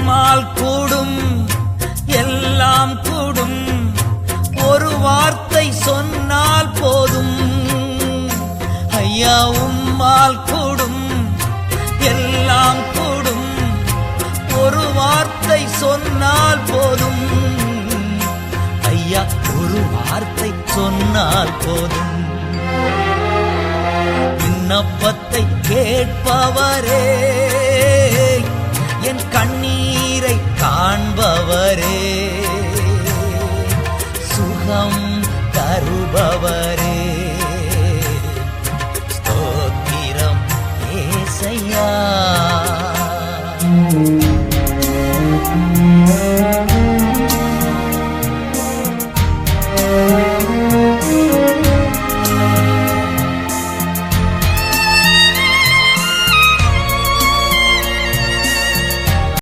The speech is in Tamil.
உம்மால் கூடும், எல்லாம் கூடும். ஒரு வார்த்தை சொன்னால் போதும். ஐயா உம்மால் கூடும், எல்லாம் கூடும். ஒரு வார்த்தை சொன்னால் போதும். ஐயா ஒரு வார்த்தை சொன்னால் போதும். விண்ணப்பத்தை கேட்பவரே, என் கண்ணீரை காண்பவரே, சுகம்